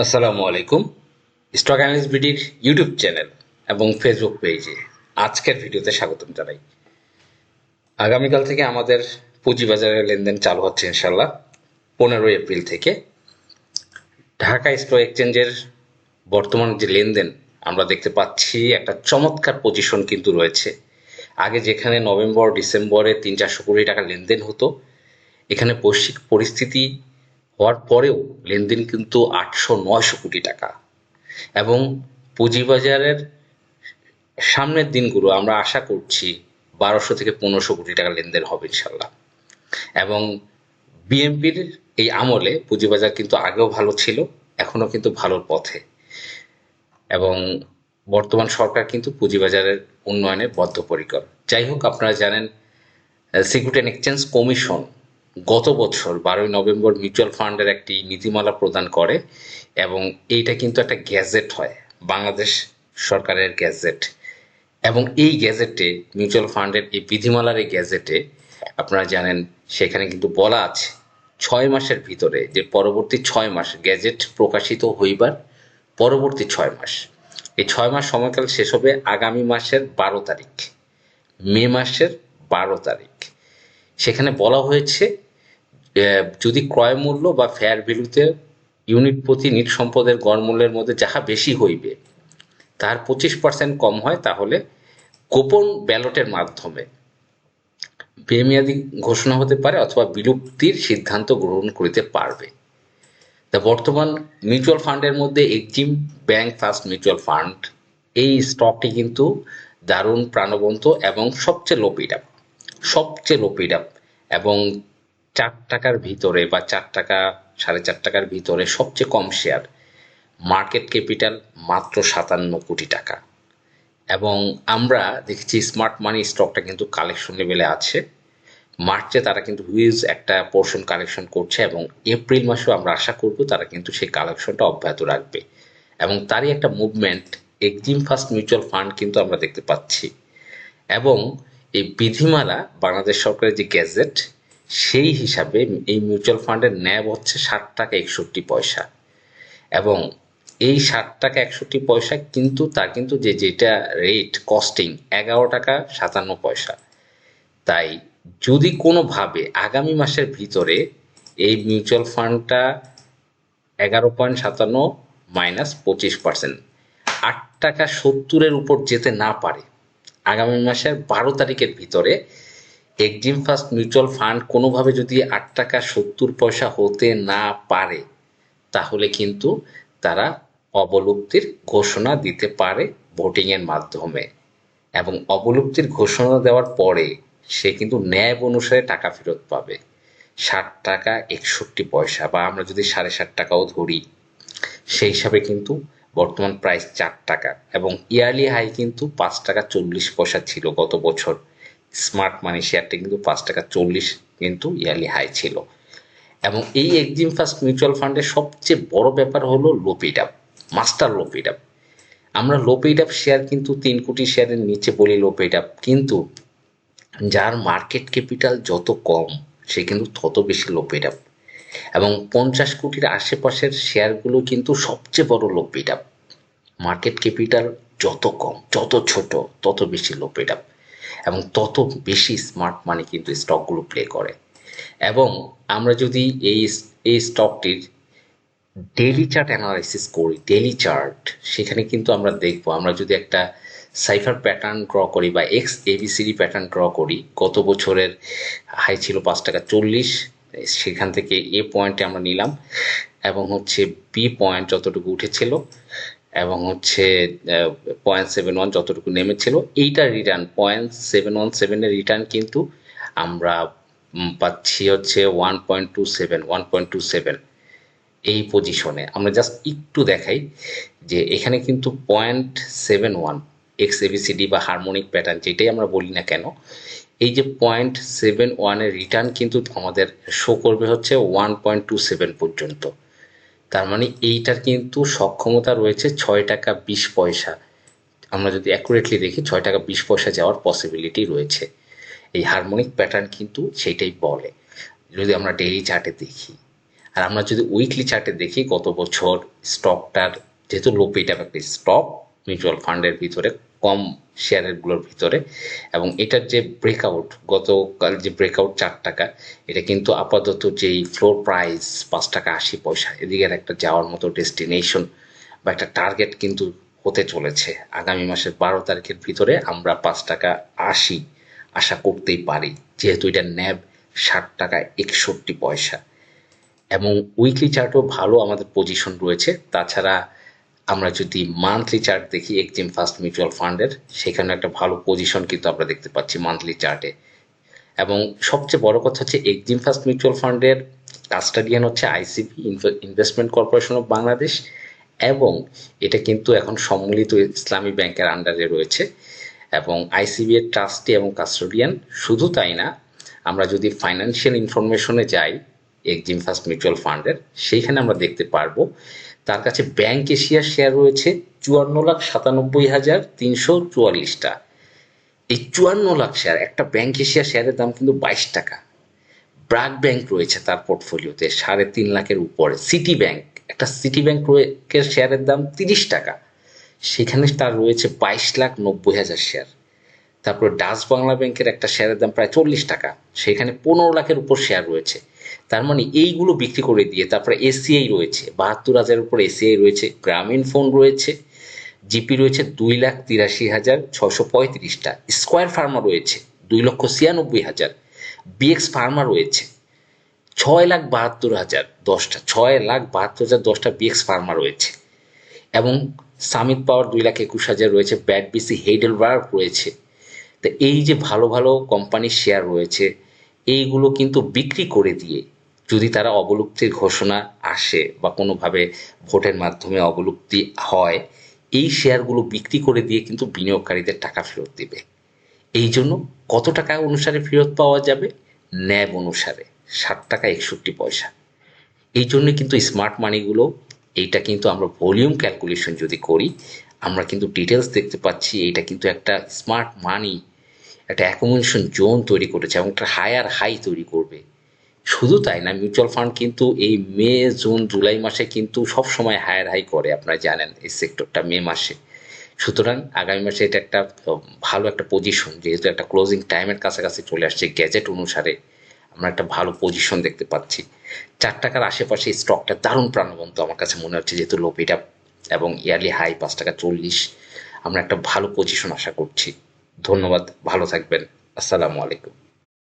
আসসালামু আলাইকুম। Stock analyst বিডির YouTube channel এবং ফেসবুক পেজে আজকের ভিডিওতে স্বাগতম জানাই। আগামীকাল থেকে আমাদের পুঁজিবাজারের লেনদেন চালু হচ্ছে ইনশাল্লাহ। 15 এপ্রিল থেকে ঢাকা স্টক এক্সচেঞ্জের বর্তমান যে লেনদেন আমরা দেখতে পাচ্ছি, একটা চমৎকার পজিশন কিন্তু রয়েছে। আগে যেখানে নভেম্বর ডিসেম্বরে 300-400 কোটি টাকা লেনদেন হতো, এখানে বৈশ্বিক পরিস্থিতি হওয়ার পরেও লেনদেন কিন্তু 800-900 কোটি টাকা। এবং পুঁজিবাজারের সামনের দিনগুলো আমরা আশা করছি 1200 থেকে 1500 কোটি টাকা লেনদেন হবে ইনশাল্লাহ। এবং বিএনপির এই আমলে পুঁজিবাজার কিন্তু আগেও ভালো ছিল, এখনো কিন্তু ভালোর পথে। এবং বর্তমান সরকার কিন্তু পুঁজিবাজারের উন্নয়নে বদ্ধপরিকর। যাই হোক, আপনারা জানেন সিকিউরিটি অ্যান্ড এক্সচেঞ্জ কমিশন গত বছর 12ই নভেম্বর মিউচুয়াল ফান্ডের একটি নীতিমালা প্রদান করে, এবং এইটা কিন্তু একটা গ্যাজেট হয়, বাংলাদেশ সরকারের গ্যাজেট। এবং এই গ্যাজেটে মিউচুয়াল ফান্ডের এই বিধিমালার এই গ্যাজেটে আপনারা জানেন সেখানে কিন্তু বলা আছে 6 মাসের ভিতরে, যে পরবর্তী 6 মাস গ্যাজেট প্রকাশিত হইবার পরবর্তী 6 মাস, এই 6 মাস সময়কাল শেষ হবে আগামী মাসের 12 তারিখ, মে মাসের 12 তারিখ। সেখানে বলা হয়েছে যদি ক্রয় মূল্য বা ফেয়ার ভ্যালুতে ইউনিট প্রতি নিট সম্পদের গড় মূল্যের মধ্যে যাহা বেশি হইবে তার 25% কম হয়, তাহলে গোপন ব্যালটের মাধ্যমে বেমেয়াদি ঘোষণা হতে পারে অথবা বিলুপ্তির সিদ্ধান্ত গ্রহণ করিতে পারবে। তা বর্তমান মিউচুয়াল ফান্ডের মধ্যে Exim bank first mutual fund, এই স্টকটি কিন্তু দারুণ প্রাণবন্ত এবং সবচেয়ে লো পেড আপ এবং 4 টাকার ভিতরে বা 4 টাকা 4.5 টাকার ভিতরে সবচেয়ে কম শেয়ার, মার্কেট ক্যাপিটাল মাত্র 57 কোটি টাকা। এবং আমরা দেখেছি স্মার্ট মানি স্টকটা কিন্তু কালেকশন লেভেলে আছে। মার্চে তারা কিন্তু হিউজ একটা পোর্শন কালেকশন করছে, এবং এপ্রিল মাসেও আমরা আশা করব তারা কিন্তু সেই কালেকশনটা অব্যাহত রাখবে। এবং তারই একটা movement Exim first mutual fund কিন্তু আমরা দেখতে পাচ্ছি। এবং এই বিধিমালা বাংলাদেশ সরকারের যে গ্যাজেট, সেই হিসাবে এই মিউচুয়াল ফান্ডের ন্যাব হচ্ছে 60 টাকা 61 পয়সা। এবং এই 60 টাকা 61 পয়সা কিন্তু তার কিন্তু যেটা রেট কস্টিং 11 টাকা 57 পয়সা। তাই যদি কোনোভাবে আগামী মাসের ভিতরে এই মিউচুয়াল ফান্ডটা 11.57 মাইনাস 25%, 8 টাকা 70-এর উপর যেতে না পারে, আগামী মাসের 12 তারিখের ভিতরে এক্সিম ফার্স্ট মিউচুয়াল ফান্ড কোনোভাবে যদি 8 টাকা 70 পয়সা হতে না পারে, তাহলে কিন্তু তারা অবলুপ্তির ঘোষণা দিতে পারে ভোটিংয়ের মাধ্যমে। এবং অবলুপ্তির ঘোষণা দেওয়ার পরে সে কিন্তু ন্যায় অনুসারে টাকা ফেরত পাবে 60 টাকা 61 পয়সা, বা আমরা যদি 7.5 টাকাও ধরি, সেই হিসাবে কিন্তু বর্তমান প্রাইস 4 টাকা। এবং ইয়ারলি হাই কিন্তু 5 টাকা 40 পয়সা ছিল গত বছর। স্মার্ট মানি শেয়ারটি কিন্তু 5 টাকা 40 কিন্তু ইয়ারলি হাই ছিল। এবং এই এক্সিম ফার্স্ট মিউচুয়াল ফান্ডের সবচেয়ে বড় ব্যাপার হলো low paid up, master low paid up. আমরা লো পেড আপ শেয়ার কিন্তু 3 কোটি শেয়ারের নিচে বলি লো পেড আপ, কিন্তু যার মার্কেট ক্যাপিটাল যত কম সে কিন্তু তত বেশি লো পেড আপ। এবং 50 কোটির আশেপাশের শেয়ারগুলো কিন্তু সবচেয়ে বড় low paid up. Market capital যত কম, যত ছোট, তত বেশি লো পেড আপ, এবং তত বেশি স্মার্ট মানি কিন্তু স্টকগুলো প্লে করে। এবং আমরা যদি এই স্টকটির ডেইলি চার্ট অ্যানালাইসিস করি, ডেইলি চার্ট, সেখানে কিন্তু আমরা দেখবো, আমরা যদি একটা সাইফার প্যাটার্ন ড্র করি বা এক্স এবিসিডি প্যাটার্ন ড্র করি, গত বছরের হাই ছিল 5 টাকা 40, সেখান থেকে এ পয়েন্টে আমরা নিলাম, এবং হচ্ছে বি পয়েন্ট যতটুকু উঠেছিল, এবং হচ্ছে 0.71 যতটুকু নেমেছিল, এইটার রিটার্ন 0.717-এর রিটার্ন কিন্তু আমরা পাচ্ছি হচ্ছে 1.27 এই পজিশনে। আমরা জাস্ট একটু দেখাই যে এখানে কিন্তু 0.71 এক্স এবিসিডি বা হারমোনিক প্যাটার্ন যেটাই আমরা বলি না কেন, এই যে 0.71-এর রিটার্ন কিন্তু আমাদের শো করবে হচ্ছে 1.27 পর্যন্ত। তার মানে এইটার কিন্তু সক্ষমতা রয়েছে 6 টাকা 20 পয়সা। আমরা যদি অ্যাকুরেটলি দেখি 6 টাকা 20 পয়সা যাওয়ার পসিবিলিটি রয়েছে। এই হারমোনিক প্যাটার্ন কিন্তু সেইটাই বলে, যদি আমরা ডেইলি চার্টে দেখি। আর আমরা যদি উইকলি চার্টে দেখি গত বছর স্টকটার যেহেতু লো পেইড আপ একটা স্টক মিউচুয়াল ফান্ডের ভিতরে কম শেয়ারের গুলোর ভিতরে, এবং এটার যে ব্রেকআউট গতকাল যে ব্রেকআউট 4 টাকা, এটা কিন্তু আপাতত যেই ফ্লোর প্রাইস 5 টাকা 80 পয়সা এদিকের একটা যাওয়ার মতো ডেস্টিনেশন বা একটা টার্গেট কিন্তু হতে চলেছে। আগামী মাসের 12 তারিখের ভিতরে আমরা 5 টাকা 80 আশা করতেই পারি, যেহেতু এটা ন্যাব 60 টাকা 61 পয়সা, এবং উইকলি চার্টও ভালো আমাদের পজিশন রয়েছে। তাছাড়া আমরা যদি মান্থলি চার্ট দেখি এক্সিম ফার্স্ট মিউচুয়াল ফান্ডের, সেখানে একটা ভালো পজিশন কিন্তু আমরা দেখতে পাচ্ছি মান্থলি চার্টে। এবং সবচেয়ে বড় কথা হচ্ছে এক্সিম ফার্স্ট মিউচুয়াল ফান্ডের কাস্টাডিয়ান হচ্ছে ICB investment corporation of Bangladesh, এবং এটা কিন্তু এখন সম্মিলিত ইসলামী ব্যাংকের আন্ডারে রয়েছে। এবং আইসিবি এর ট্রাস্টি এবং কাস্টোডিয়ান। শুধু তাই না, আমরা যদি ফাইন্যান্সিয়াল ইনফরমেশনে যাই এক্সিম ফার্স্ট মিউচুয়াল ফান্ডের, সেইখানে আমরা দেখতে পারবো তার কাছে ব্যাংক এশিয়ার শেয়ার রয়েছে 54,97,344টা। এই 54 লাখ শেয়ার, একটা ব্যাংক এশিয়া শেয়ারের দাম কিন্তু 22 টাকা। ব্র্যাক ব্যাংক রয়েছে তার পোর্টফোলিওতে 3.5 লাখের উপরে। সিটি ব্যাংক, একটা সিটি ব্যাংকের শেয়ারের দাম 30 টাকা, সেখানে তার রয়েছে 22,90,000 শেয়ার। তারপর ডাচ বাংলা ব্যাংকের একটা শেয়ারের দাম প্রায় 40 টাকা, সেখানে 15 লাখের উপর শেয়ার রয়েছে। তার মানে এইগুলো বিক্রি করে দিয়ে তারপরে এসিআই রয়েছে 72,000-এর উপর, এসিআই রয়েছে, গ্রামীণ ফোন রয়েছে, জিপি রয়েছে 2,83,635টা, স্কোয়ার ফার্মা রয়েছে 2,96,000, বিএক্স ফার্মা রয়েছে 6,72,010টা, 6,72,010টা বিএক্স ফার্মা রয়েছে, এবং সামিট পাওয়ার 2,21,000 রয়েছে, ব্যাট বিসি হেইডেলবার্গ রয়েছে। তো এই যে ভালো ভালো কোম্পানির শেয়ার রয়েছে, এইগুলো কিন্তু বিক্রি করে দিয়ে যদি তারা অবলুপ্তির ঘোষণা আসে বা কোনোভাবে ভোটের মাধ্যমে অবলুপ্তি হয়, এই শেয়ারগুলো বিক্রি করে দিয়ে কিন্তু বিনিয়োগকারীদের টাকা ফেরত দিবে। এই জন্য কত টাকা অনুসারে ফেরত পাওয়া যাবে? ন্যাব অনুসারে 60 টাকা 61 পয়সা। এই জন্য কিন্তু স্মার্ট মানিগুলো, এইটা কিন্তু আমরা ভলিউম ক্যালকুলেশন যদি করি, আমরা কিন্তু ডিটেলস দেখতে পাচ্ছি এইটা কিন্তু একটা স্মার্ট মানি একটা অ্যাকুমুলেশন জোন তৈরি করেছে এবং একটা হায়ার হাই তৈরি করবে। শুধু তাই না, মিউচুয়াল ফান্ড কিন্তু এই মে জুন জুলাই মাসে কিন্তু সব সময় হায়ার হাই করে, আপনারা জানেন এই সেক্টরটা মে মাসে। সুতরাং আগামী মাসে এটা একটা ভালো একটা পজিশন, যেহেতু একটা ক্লোজিং টাইমের কাছাকাছি চলে আসছে গ্যাজেট অনুসারে, আমরা একটা ভালো পজিশন দেখতে পাচ্ছি। 4 টাকার আশেপাশে স্টকটা দারুণ প্রাণবন্ত আমার কাছে মনে হচ্ছে, যেহেতু লো পেইড আপ এবং ইয়ারলি হাই 5 টাকা 40, আমরা একটা ভালো পজিশন আশা করছি। ধন্যবাদ, ভালো থাকবেন, আসসালামু আলাইকুম।